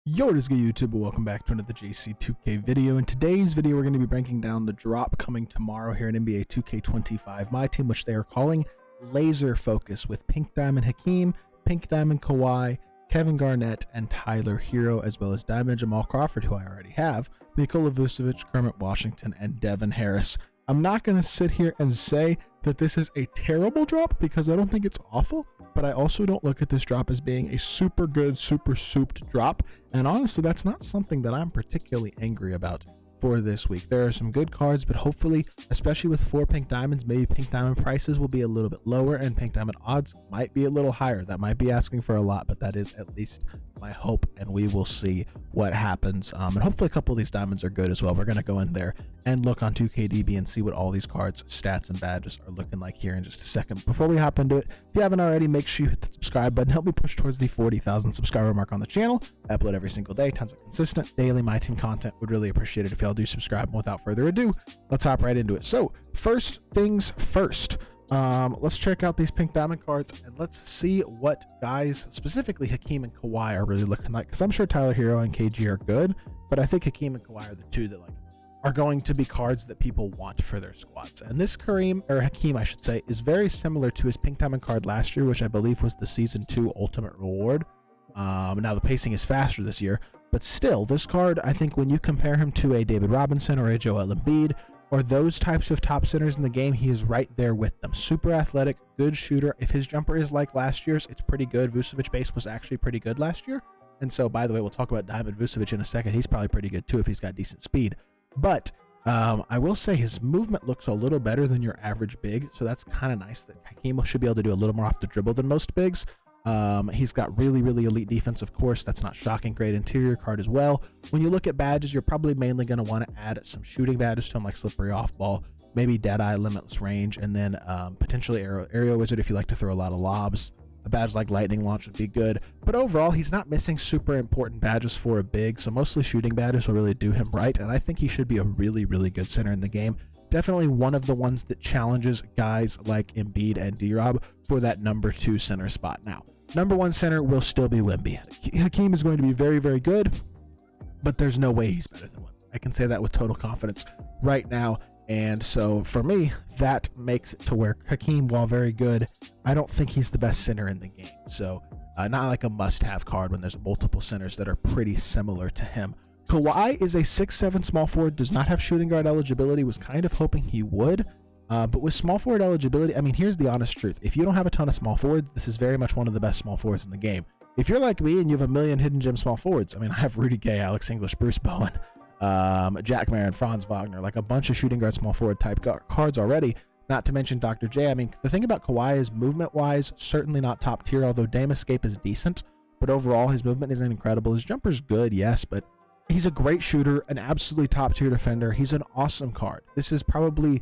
Yo, what is good, YouTube? Welcome back to another JC2K video. In today's video, we're going to be breaking down the drop coming tomorrow here in NBA 2K25 MyTEAM, which they are calling Laser Focus, with Pink Diamond HAKEEM, Pink Diamond KAWHI, Kevin Garnett, and Tyler Hero, as well as Diamond Jamal Crawford, who I already have, Nikola Vucevic, Kermit Washington, and Devin Harris. I'm not going to sit here and say that this is a terrible drop because I don't think it's awful, but I also don't look at this drop as being a super good, super souped drop. And honestly, that's not something that I'm particularly angry about for this week. There are some good cards, but hopefully, especially with 4 Pink Diamonds, maybe Pink Diamond prices will be a little bit lower and Pink Diamond odds might be a little higher. That might be asking for a lot, but that is at least my hope, and we will see what happens. And hopefully a couple of these diamonds are good as well. We're going to go in there and look on 2KDB and see what all these cards, stats, and badges are looking like here in just a second. Before we hop into it, if you haven't already, make sure you hit the subscribe button. Help me push towards the 40,000 subscriber mark on the channel. I upload every single day, tons of consistent daily MyTEAM content. Would really appreciate it if y'all do subscribe. And without further ado, let's hop right into it. So first things first, let's check out these Pink Diamond cards and let's see what guys, specifically HAKEEM and KAWHI, are really looking like, because I'm sure Tyler Hero and KG are good, but I think HAKEEM and KAWHI are the two that are going to be cards that people want for their squads. And this HAKEEM, I should say, is very similar to his Pink Diamond card last year, which I believe was the Season 2 Ultimate Reward. Now the pacing is faster this year, but still, this card, I think when you compare him to a David Robinson or a Joel Embiid, or those types of top centers in the game, he is right there with them. Super athletic, good shooter. If his jumper is like last year's, it's pretty good. Vucevic base was actually pretty good last year. And so, by the way, we'll talk about Diamond Vucevic in a second. He's probably pretty good too if he's got decent speed. But I will say his movement looks a little better than your average big. So that's kind of nice that HAKEEM should be able to do a little more off the dribble than most bigs. He's got really elite defense, of course. That's not shocking. Great interior card as well. When you look at badges, you're probably mainly going to want to add some shooting badges to him, like slippery off ball, maybe Deadeye, limitless range, and then potentially aerial wizard if you like to throw a lot of lobs. A badge like lightning launch would be good, but overall he's not missing super important badges for a big, so mostly shooting badges will really do him right, and I think he should be a really good center in the game. Definitely one of the ones that challenges guys like Embiid and D-Rob for that number 2 center spot. Now, number 1 center will still be Wemby. HAKEEM is going to be very good, but there's no way he's better than Wemby. I can say that with total confidence right now. And so for me, that makes it to where HAKEEM, while very good, I don't think he's the best center in the game. So not like a must-have card when there's multiple centers that are pretty similar to him. KAWHI is a 6'7" small forward, does not have shooting guard eligibility, was kind of hoping he would. But with small forward eligibility, I mean, here's the honest truth. If you don't have a ton of small forwards, this is very much one of the best small forwards in the game. If you're like me and you have a million hidden gem small forwards, I mean, I have Rudy Gay, Alex English, Bruce Bowen, Jack Marin, Franz Wagner, like a bunch of shooting guard small forward type cards already, not to mention Dr. J. I mean, the thing about KAWHI is movement-wise, certainly not top tier, although Dame Escape is decent, but overall his movement isn't incredible. His jumper's good, yes, but he's a great shooter, an absolutely top tier defender. He's an awesome card. This is probably,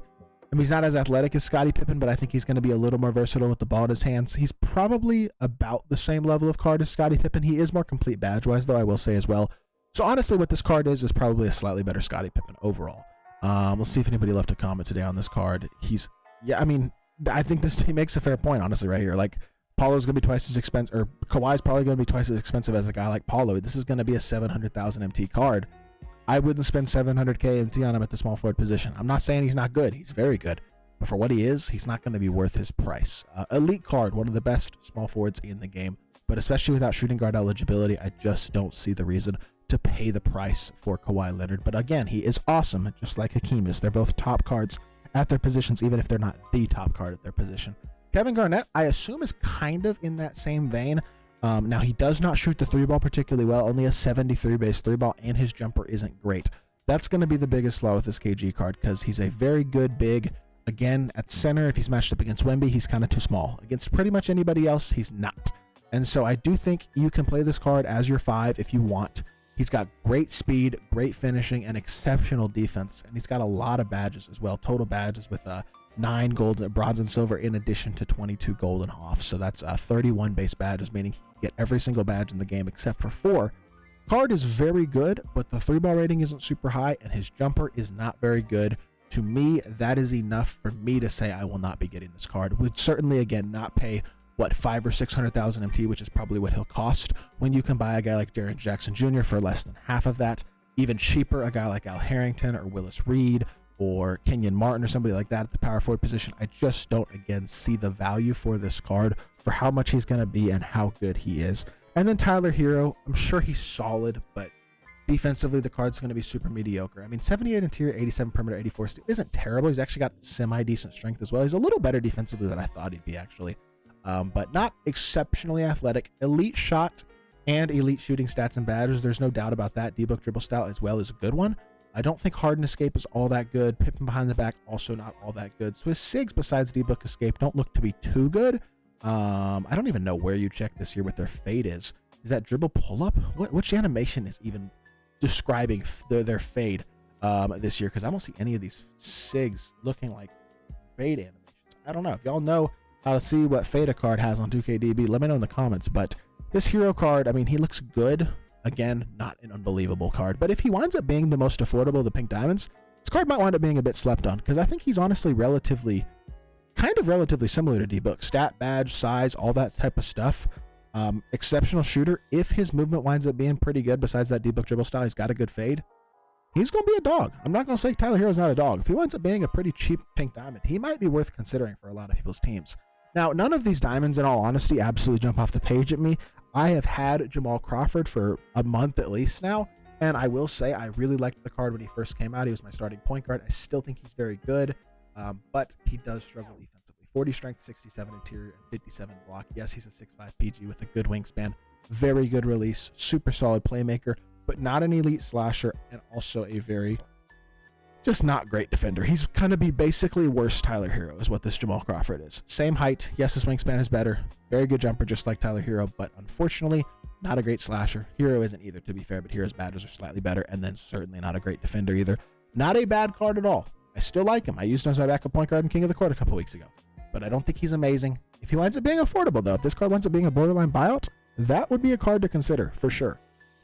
I mean, he's not as athletic as Scottie Pippen, but I think he's going to be a little more versatile with the ball in his hands. He's probably about the same level of card as Scottie Pippen. He is more complete badge-wise, though, I will say as well. So honestly, what this card is probably a slightly better Scottie Pippen overall. We'll see if anybody left a comment today on this card. Yeah, I mean, I think he makes a fair point, honestly, right here. Like, Paulo's going to be twice as expensive, or KAWHI's probably going to be twice as expensive as a guy like Paulo. This is going to be a 700,000 MT card. I wouldn't spend 700K MT on him at the small forward position. I'm not saying he's not good. He's very good. But for what he is, he's not going to be worth his price. Elite card, one of the best small forwards in the game. But especially without shooting guard eligibility, I just don't see the reason to pay the price for Kawhi Leonard. But again, he is awesome, just like HAKEEM is. They're both top cards at their positions, even if they're not the top card at their position. Kevin Garnett, I assume, is kind of in that same vein. Now, he does not shoot the 3-ball particularly well, only a 73 base 3-ball, and his jumper isn't great. That's going to be the biggest flaw with this KG card, because he's a very good big. Again, at center, if he's matched up against Wemby, he's kind of too small. Against pretty much anybody else, he's not. And so I do think you can play this card as your 5 if you want. He's got great speed, great finishing, and exceptional defense. And he's got a lot of badges as well. Total badges with 9 gold, bronze, and silver, in addition to 22 gold and off. So that's 31 base badges, meaning he can get every single badge in the game except for 4. Card is very good, but the 3-ball rating isn't super high, and his jumper is not very good. To me, that is enough for me to say I will not be getting this card. Would certainly, again, not pay what, 500,000 or 600,000 MT, which is probably what he'll cost, when you can buy a guy like Jaren Jackson Jr. for less than half of that. Even cheaper, a guy like Al Harrington or Willis Reed or Kenyon Martin or somebody like that at the power forward position. I just don't, again, see the value for this card for how much he's going to be and how good he is. And then Tyler Hero, I'm sure he's solid, but defensively, the card's going to be super mediocre. I mean, 78 interior, 87 perimeter, 84 steal isn't terrible. He's actually got semi-decent strength as well. He's a little better defensively than I thought he'd be, actually. But not exceptionally athletic. Elite shot and elite shooting stats and badges. There's no doubt about that. D-Book dribble style as well is a good one. I don't think Harden Escape is all that good. Pippen behind the back, also not all that good. So his SIGs besides D-Book Escape don't look to be too good. I don't even know where you check this year what their fade is. Is that dribble pull-up? Which animation is even describing their fade this year? Because I don't see any of these SIGs looking like fade animations. I don't know. If y'all know how to see what fade a card has on 2KDB, let me know in the comments. But this hero card, I mean, he looks good. Again, not an unbelievable card. But if he winds up being the most affordable of the Pink Diamonds, this card might wind up being a bit slept on, because I think he's honestly relatively similar to D-Book. Stat, badge, size, all that type of stuff. Exceptional shooter. If his movement winds up being pretty good, besides that D-Book dribble style, he's got a good fade. He's going to be a dog. I'm not going to say Tyler Hero's not a dog. If he winds up being a pretty cheap Pink Diamond, he might be worth considering for a lot of people's teams. Now, none of these diamonds, in all honesty, absolutely jump off the page at me. I have had Jamal Crawford for a month at least now, and I will say I really liked the card when he first came out. He was my starting point guard. I still think he's very good, but he does struggle defensively. 40 strength, 67 interior, and 57 block. Yes, he's a 6'5 PG with a good wingspan. Very good release, super solid playmaker, but not an elite slasher, and also a very just not great defender. He's kind of be basically worse Tyler Hero is what this Jamal Crawford is. Same height. Yes, his wingspan is better. Very good jumper, just like Tyler Hero, but unfortunately, not a great slasher. Hero isn't either, to be fair, but Hero's badges are slightly better, and then certainly not a great defender either. Not a bad card at all. I still like him. I used him as my backup point guard and King of the Court a couple weeks ago, but I don't think he's amazing. If he winds up being affordable, though, if this card winds up being a borderline buyout, that would be a card to consider for sure.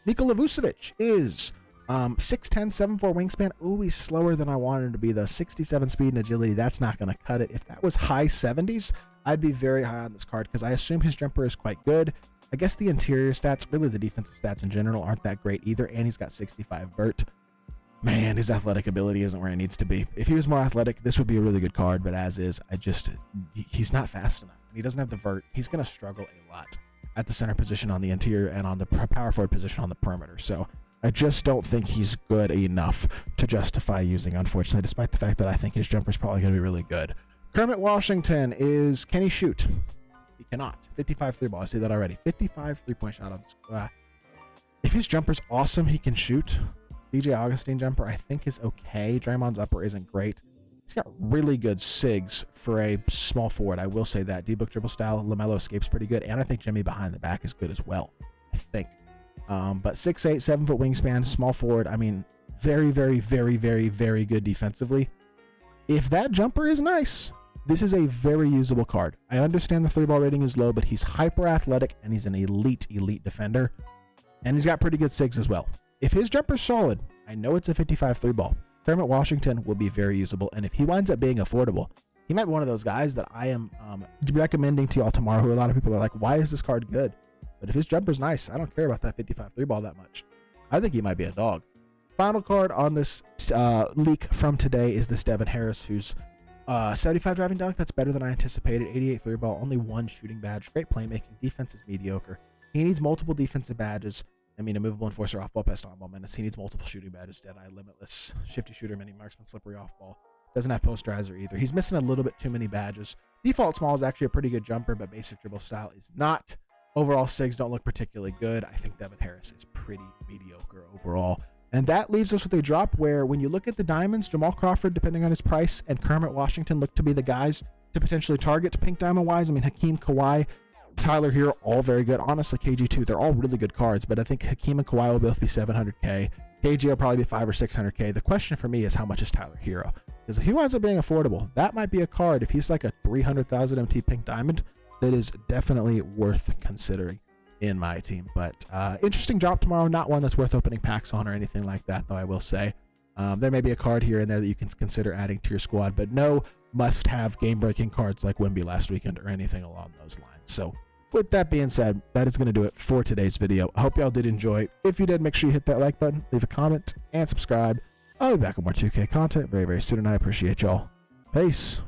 Nikola Vucevic is 6'10", 7'4" wingspan. Ooh, he's slower than I wanted him to be, though. 67 speed and agility, that's not going to cut it. If that was high 70s, I'd be very high on this card because I assume his jumper is quite good. I guess the interior stats, really the defensive stats in general, aren't that great either, and he's got 65 vert. Man, his athletic ability isn't where he needs to be. If he was more athletic, this would be a really good card, but as is, he's not fast enough. He doesn't have the vert. He's going to struggle a lot at the center position on the interior and on the power forward position on the perimeter. So I just don't think he's good enough to justify using, unfortunately, despite the fact that I think his jumper is probably going to be really good. Kermit Washington is, can he shoot? He cannot. 55 three ball. I see that already. 55 3-point shot on this. If his jumper's awesome, he can shoot. DJ Augustine jumper, I think, is okay. Draymond's upper isn't great. He's got really good SIGs for a small forward. I will say that. D-Book dribble style, LaMelo escape's pretty good. And I think Jimmy behind the back is good as well. I think. But 6'8", 7-foot wingspan, small forward. I mean, very, very, very, very, very good defensively. If that jumper is nice, this is a very usable card. I understand the 3-ball rating is low, but he's hyper athletic and he's an elite defender. And he's got pretty good SIGs as well. If his jumper's solid, I know it's a 55 3-ball. Kermit Washington will be very usable. And if he winds up being affordable, he might be one of those guys that I am recommending to y'all tomorrow, who a lot of people are like, why is this card good? But if his jumper's nice, I don't care about that 55 3-ball that much. I think he might be a dog. Final card on this leak from today is this Devin Harris, who's 75 driving dunk. That's better than I anticipated. 88 3-ball, only 1 shooting badge. Great playmaking. Defense is mediocre. He needs multiple defensive badges. I mean, immovable enforcer, off-ball pass, on-ball menace. He needs multiple shooting badges. Dead-eye, limitless, shifty shooter, mini marksman, slippery off-ball. Doesn't have posterizer either. He's missing a little bit too many badges. Default small is actually a pretty good jumper, but basic dribble style is not. Overall, SIGs don't look particularly good. I think Devin Harris is pretty mediocre overall. And that leaves us with a drop where, when you look at the diamonds, Jamal Crawford, depending on his price, and Kermit Washington look to be the guys to potentially target Pink Diamond-wise. I mean, HAKEEM, KAWHI, Tyler here, all very good. Honestly, KG2, they're all really good cards, but I think HAKEEM and KAWHI will both be 700K. KG will probably be 500 or 600K. The question for me is, how much is Tyler Hero? Because if he winds up being affordable, that might be a card. If he's like a 300,000 MT Pink Diamond, that is definitely worth considering in my team. But interesting drop tomorrow. Not one that's worth opening packs on or anything like that, though, I will say. There may be a card here and there that you can consider adding to your squad, but no must-have game-breaking cards like Wemby last weekend or anything along those lines. So with that being said, that is going to do it for today's video. I hope y'all did enjoy. If you did, make sure you hit that like button, leave a comment, and subscribe. I'll be back with more 2K content very, very soon, and I appreciate y'all. Peace.